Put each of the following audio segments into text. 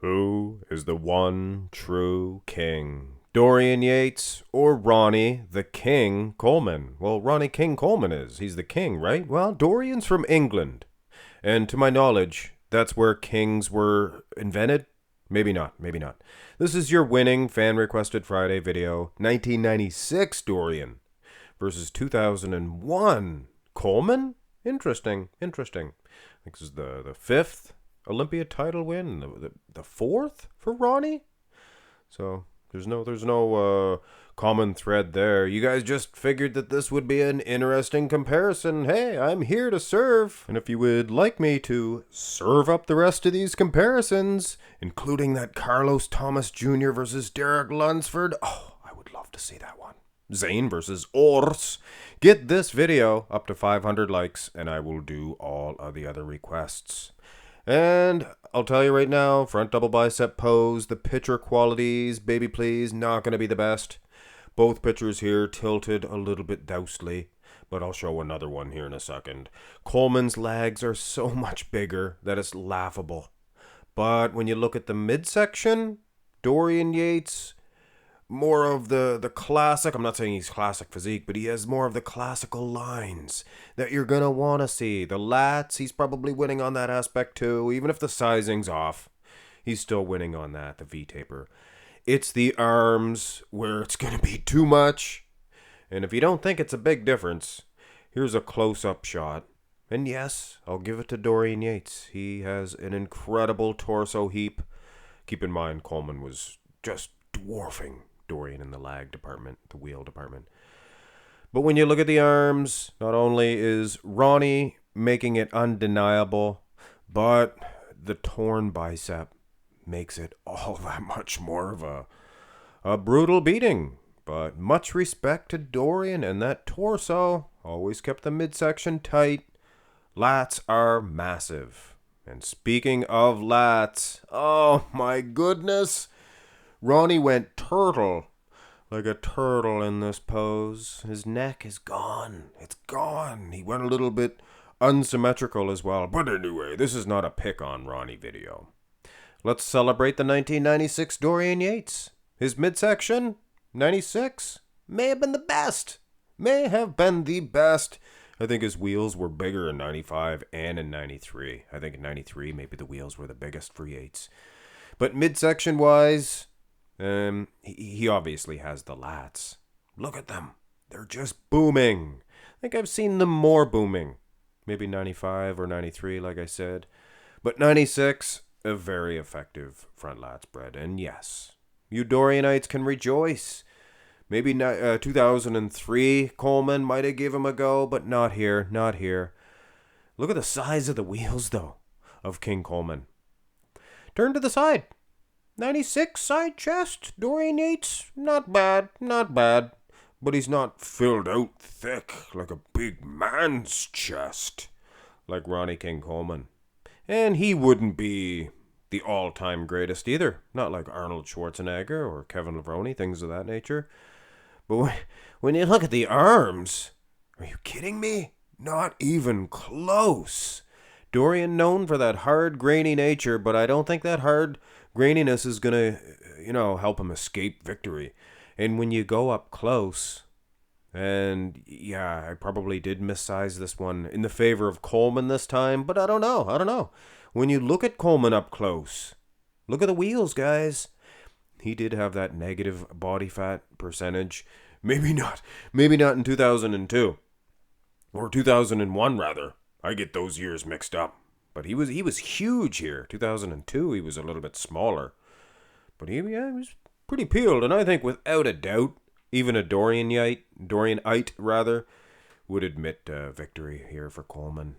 Who is the one true king? Dorian Yates or Ronnie the King Coleman? Well, Ronnie King Coleman is. He's the king, right? Well, Dorian's from England. And to my knowledge, that's where kings were invented. Maybe not, maybe not. This is your winning fan requested Friday video. 1996 Dorian versus 2001 Coleman? Interesting. I think this is the fifth Olympia title win, the fourth for Ronnie. So there's no common thread there. You guys just figured that this would be an interesting comparison. Hey, I'm here to serve. And if you would like me to serve up the rest of these comparisons, including that Carlos Thomas Jr. versus Derek Lunsford, I would love to see that one. Zane versus Ors. Get this video up to 500 likes, and I will do all of the other requests. And I'll tell you right now, front double bicep pose, the picture qualities, baby please, not going to be the best. Both pictures here tilted a little bit dousely, but I'll show another one here in a second. Coleman's legs are so much bigger that it's laughable. But when you look at the midsection, Dorian Yates, more of the classic, I'm not saying he's classic physique, but he has more of the classical lines that you're going to want to see. The lats, he's probably winning on that aspect too. Even if the sizing's off, he's still winning on that, the V-taper. It's the arms where it's going to be too much. And if you don't think it's a big difference, here's a close-up shot. And yes, I'll give it to Dorian Yates. He has an incredible torso heap. Keep in mind, Coleman was just dwarfing Dorian in the lag department, the wheel department. But when you look at the arms, not only is Ronnie making it undeniable, but the torn bicep makes it all that much more of a brutal beating. But much respect to Dorian, and that torso always kept the midsection tight. Lats are massive. And speaking of lats, oh my goodness, Ronnie went turtle, like a turtle in this pose. His neck is gone. It's gone. He went a little bit unsymmetrical as well. But anyway, this is not a pick on Ronnie video. Let's celebrate the 1996 Dorian Yates. His midsection, 96, may have been the best. I think his wheels were bigger in 95 and in 93. I think in 93, maybe the wheels were the biggest for Yates. But midsection wise, he obviously has the lats. Look at them. They're just booming. I think I've seen them more booming. Maybe 95 or 93, like I said. But 96, a very effective front lat spread. And yes, you Dorianites can rejoice. Maybe 2003, Coleman might have given him a go, but not here. Look at the size of the wheels, though, of King Coleman. Turn to the side. 96 side chest, Dorian Yates, not bad. But he's not filled out thick like a big man's chest, like Ronnie King Coleman. And he wouldn't be the all-time greatest either, not like Arnold Schwarzenegger or Kevin Levrone, things of that nature. But when you look at the arms, are you kidding me? Not even close. Dorian known for that hard, grainy nature, but I don't think that hard graininess is going to, help him escape victory. And when you go up close, and yeah, I probably did missize this one in the favor of Coleman this time, but I don't know. When you look at Coleman up close, look at the wheels, guys. He did have that negative body fat percentage. Maybe not in 2002. Or 2001, rather. I get those years mixed up. But he was huge here. 2002, he was a little bit smaller. But he was pretty peeled. And I think without a doubt, even a Dorianite, would admit victory here for Coleman.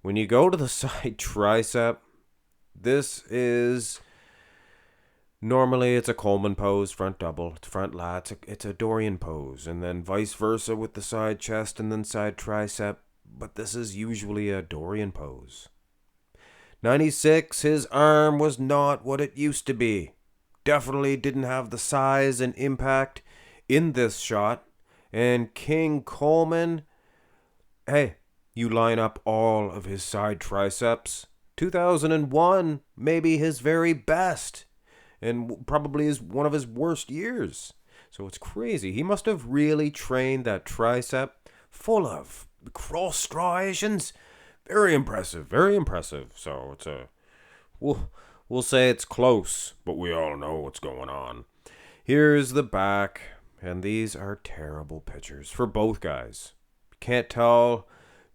When you go to the side tricep, this is... Normally, it's a Coleman pose, front double, it's front lats, it's a Dorian pose, and then vice versa with the side chest and then side tricep, but this is usually a Dorian pose. 96, his arm was not what it used to be. Definitely didn't have the size and impact in this shot, and King Coleman, hey, you line up all of his side triceps 2001, maybe his very best, and probably is one of his worst years. So it's crazy. He must have really trained that tricep full of cross striations. Very impressive, very impressive. So it's we'll say it's close, but we all know what's going on. Here's the back, and these are terrible pictures for both guys. Can't tell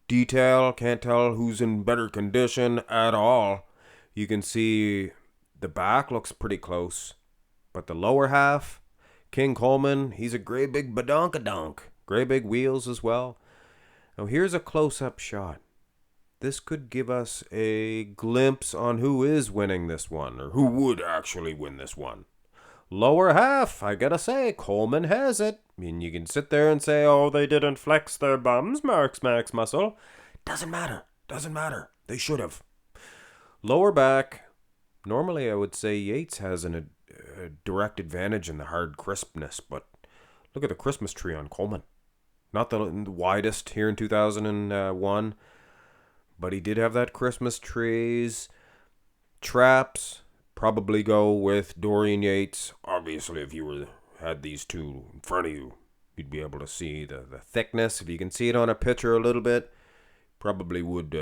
detail, can't tell who's in better condition at all. You can see the back looks pretty close, but the lower half, King Coleman, he's a great big badonkadonk. Great big wheels as well. Now here's a close-up shot. This could give us a glimpse on who is winning this one, or who would actually win this one. Lower half, I gotta say, Coleman has it. I mean, you can sit there and say, oh, they didn't flex their bums, max muscle. Doesn't matter. They should have. Lower back, normally I would say Yates has a direct advantage in the hard crispness, but look at the Christmas tree on Coleman. Not the widest here in 2001, but he did have that Christmas trees. Traps, probably go with Dorian Yates. Obviously, if you had these two in front of you, you'd be able to see the thickness. If you can see it on a picture a little bit, probably would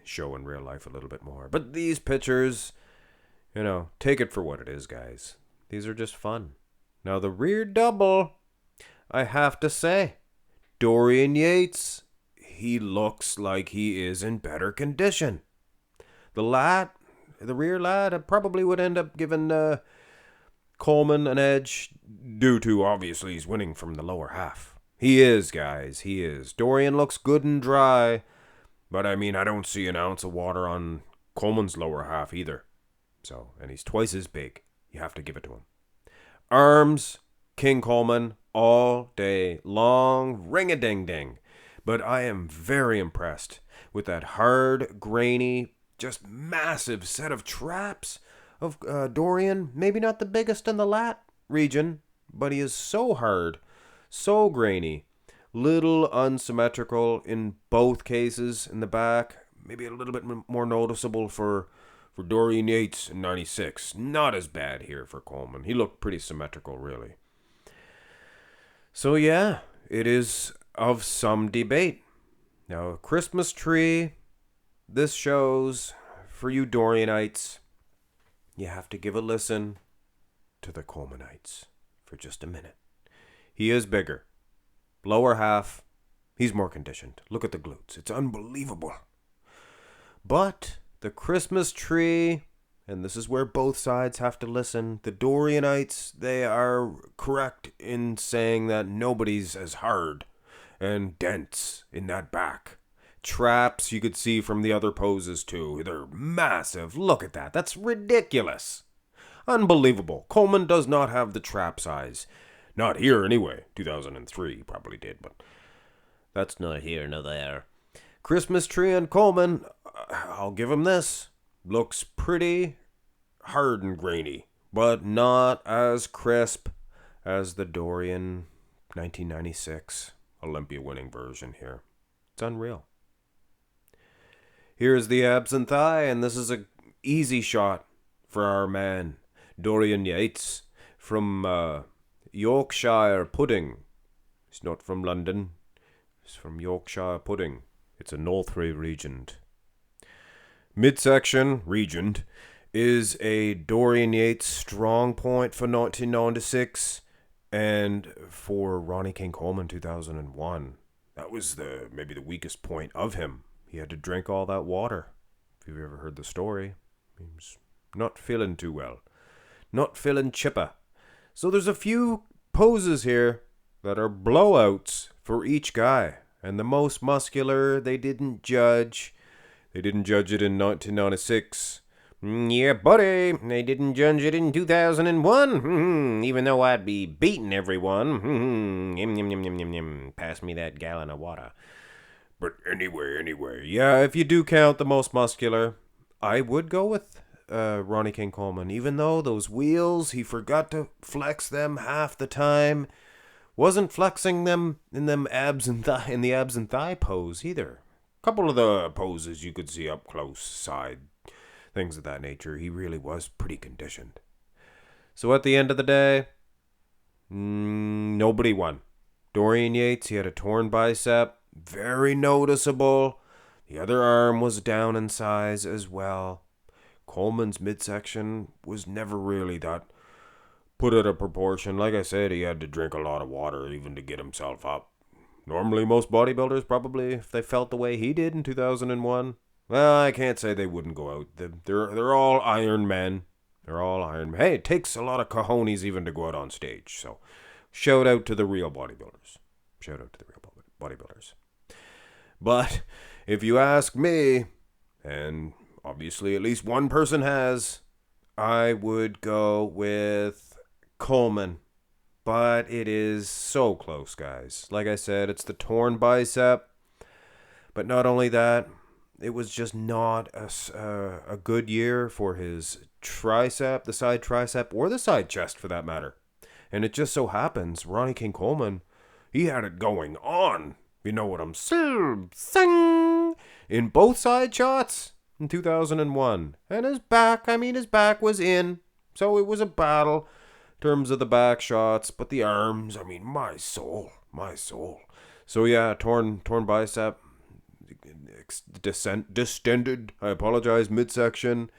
show in real life a little bit more. But these pictures, take it for what it is, guys. These are just fun. Now, the rear double, I have to say, Dorian Yates, he looks like he is in better condition. The rear lat, I probably would end up giving Coleman an edge due to, obviously, he's winning from the lower half. He is, guys, he is. Dorian looks good and dry, but I mean, I don't see an ounce of water on Coleman's lower half either. So, and he's twice as big. You have to give it to him. Arms, King Coleman, all day long, ring-a-ding-ding. But I am very impressed with that hard, grainy, just massive set of traps of Dorian. Maybe not the biggest in the lat region, but he is so hard, so grainy, little unsymmetrical in both cases in the back. Maybe a little bit more noticeable for Dorian Yates in 96. Not as bad here for Coleman. He looked pretty symmetrical, really. So yeah, it is of some debate. Now, Christmas tree, this shows, for you Dorianites, you have to give a listen to the Colemanites for just a minute. He is bigger. Lower half, he's more conditioned. Look at the glutes. It's unbelievable. But the Christmas tree, and this is where both sides have to listen, the Dorianites, they are correct in saying that nobody's as hard and dense in that back. Traps you could see from the other poses too. They're massive. Look at that. That's ridiculous. Unbelievable. Coleman does not have the trap size. Not here anyway. 2003 he probably did, but that's not here nor there. Christmas tree and Coleman, I'll give him this. Looks pretty hard and grainy, but not as crisp as the Dorian 1996 Olympia winning version here. It's unreal. Here's the abs and thigh, and this is an easy shot for our man, Dorian Yates, from Yorkshire Pudding. He's not from London. He's from Yorkshire Pudding. It's a Northray Regent. Midsection, Regent, is a Dorian Yates strong point for 1996 and for Ronnie King Coleman 2001. That was maybe the weakest point of him. He had to drink all that water. If you've ever heard the story, he was not feeling too well. Not feeling chipper. So there's a few poses here that are blowouts for each guy. And the most muscular, they didn't judge. They didn't judge it in 1996. Yeah, buddy, they didn't judge it in 2001. Even though I'd be beating everyone. Pass me that gallon of water. But anyway, yeah, if you do count the most muscular, I would go with Ronnie King Coleman. Even though those wheels, he forgot to flex them half the time. Wasn't flexing them in the abs and thigh pose either. A couple of the poses you could see up close, side things of that nature. He really was pretty conditioned. So at the end of the day, nobody won. Dorian Yates, he had a torn bicep, very noticeable. The other arm was down in size as well. Coleman's midsection was never really that put out of proportion. Like I said, he had to drink a lot of water even to get himself up. Normally, most bodybuilders probably, if they felt the way he did in 2001, well, I can't say they wouldn't go out. They're all Iron Men. They're all Iron Men. Hey, it takes a lot of cojones even to go out on stage. So, shout out to the real bodybuilders. Shout out to the real bodybuilders. But if you ask me, and obviously at least one person has, I would go with Coleman. But it is so close, guys. Like I said, it's the torn bicep. But not only that, it was just not a good year for his tricep, the side tricep, or the side chest for that matter. And it just so happens, Ronnie Coleman, he had it going on. You know what I'm saying? In both side shots in 2001. And his back was in. So it was a battle in terms of the back shots. But the arms, my soul. So yeah, torn bicep. Distended. I apologize. Midsection.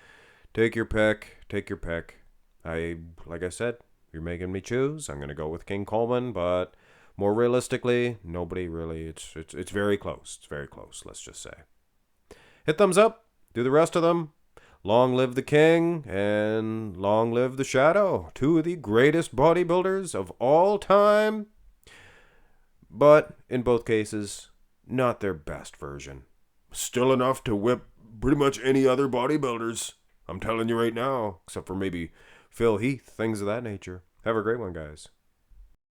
Take your pick. Like I said, you're making me choose. I'm going to go with King Coleman, but more realistically, nobody really. It's very close. It's very close, let's just say. Hit thumbs up. Do the rest of them. Long live the king and long live the shadow. Two of the greatest bodybuilders of all time. But in both cases, not their best version. Still enough to whip pretty much any other bodybuilders. I'm telling you right now, except for maybe Phil Heath, things of that nature. Have a great one, guys.